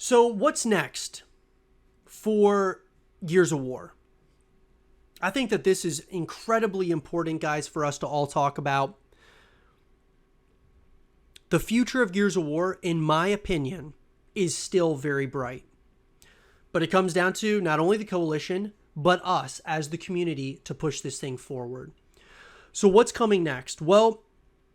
So what's next for Gears of War? I think that this is incredibly important, guys, for us to all talk about. The future of Gears of War, in my opinion, is still very bright. But it comes down to not only the coalition, but us as the community to push this thing forward. So what's coming next? Well,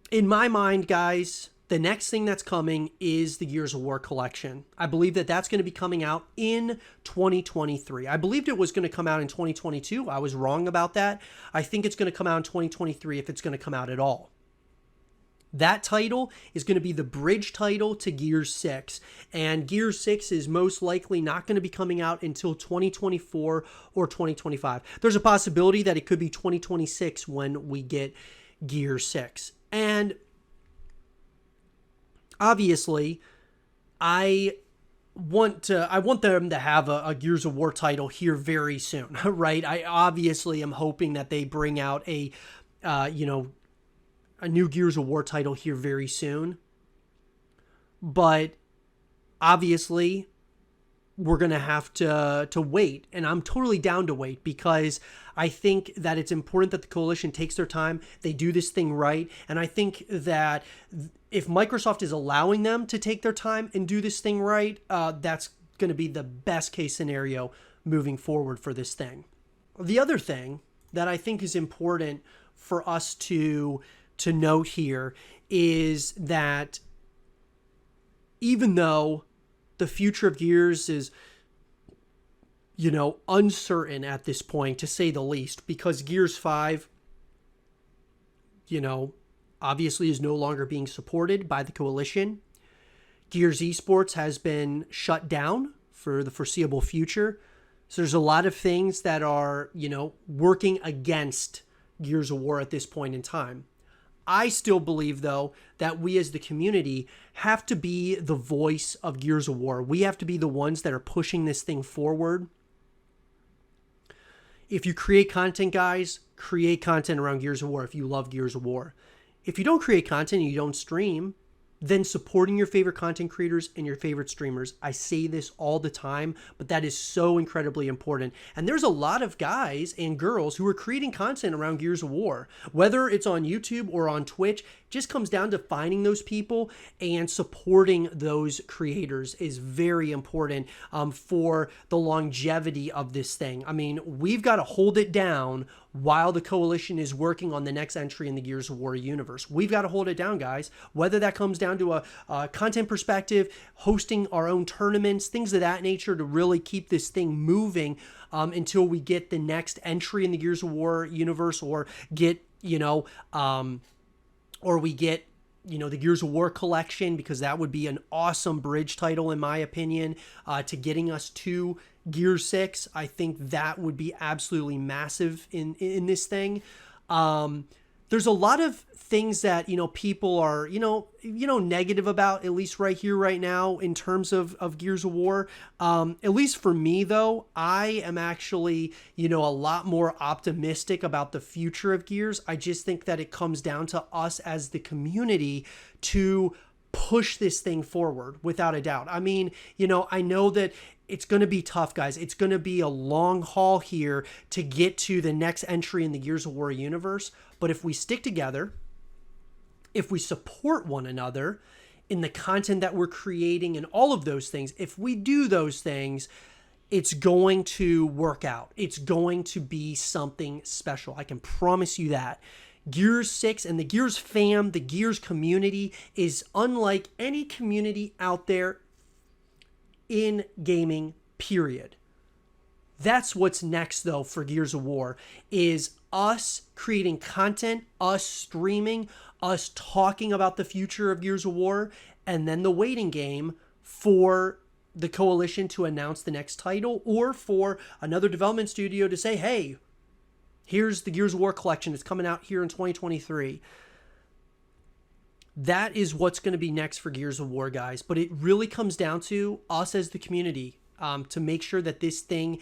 in my mind, guys, the next thing that's coming is the Gears of War collection. I believe that that's going to be coming out in 2023. I believed it was going to come out in 2022. I was wrong about that. I think it's going to come out in 2023 if it's going to come out at all. That title is going to be the bridge title to Gears 6. And Gears 6 is most likely not going to be coming out until 2024 or 2025. There's a possibility that it could be 2026 when we get Gears 6. And obviously, I want them to have a Gears of War title here very soon, right? I obviously am hoping that they bring out a new Gears of War title here very soon. But obviously, we're going to have to wait. And I'm totally down to wait because I think that it's important that the coalition takes their time. They do this thing right. And I think that if Microsoft is allowing them to take their time and do this thing right, that's going to be the best case scenario moving forward for this thing. The other thing that I think is important for us to note here is that even though the future of Gears is, uncertain at this point, to say the least, because Gears 5, obviously is no longer being supported by the coalition. Gears Esports has been shut down for the foreseeable future. So there's a lot of things that are, working against Gears of War at this point in time. I still believe, though, that we as the community have to be the voice of Gears of War. We have to be the ones that are pushing this thing forward. If you create content, guys, create content around Gears of War if you love Gears of War. If you don't create content and you don't stream, then supporting your favorite content creators and your favorite streamers. I say this all the time, but that is so incredibly important. And there's a lot of guys and girls who are creating content around Gears of War, whether it's on YouTube or on Twitch. Just comes down to finding those people and supporting those creators is very important for the longevity of this thing. I mean, we've got to hold it down while the coalition is working on the next entry in the Gears of War universe. We've got to hold it down, guys, whether that comes down to a content perspective, hosting our own tournaments, things of that nature to really keep this thing moving until we get the next entry in the Gears of War universe or get, the Gears of War collection, because that would be an awesome bridge title, in my opinion, to getting us to Gears 6. I think that would be absolutely massive in this thing. There's a lot of things that, people are, negative about, at least right here, right now, in terms of Gears of War. At least for me, though, I am actually, a lot more optimistic about the future of Gears. I just think that it comes down to us as the community to push this thing forward without a doubt. I mean, I know that it's going to be tough, guys. It's going to be a long haul here to get to the next entry in the Gears of War universe. But if we stick together, if we support one another in the content that we're creating and all of those things, if we do those things, it's going to work out. It's going to be something special. I can promise you that. Gears 6 and the Gears fam, the Gears community is unlike any community out there in gaming, period. That's what's next, though, for Gears of War, is us creating content, us streaming, us talking about the future of Gears of War, and then the waiting game for the coalition to announce the next title or for another development studio to say, hey, here's the Gears of War collection. It's coming out here in 2023. That is what's going to be next for Gears of War, guys. But it really comes down to us as the community to make sure that this thing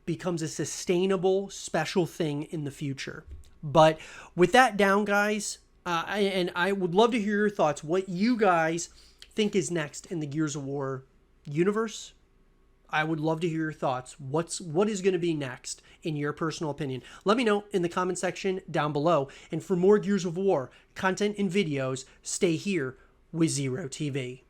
becomes a sustainable, special thing in the future. But with that down, guys, I would love to hear your thoughts, what you guys think is next in the Gears of War universe? I would love to hear your thoughts. What is going to be next in your personal opinion? Let me know in the comment section down below. And for more Gears of War content and videos, stay here with Zero TV.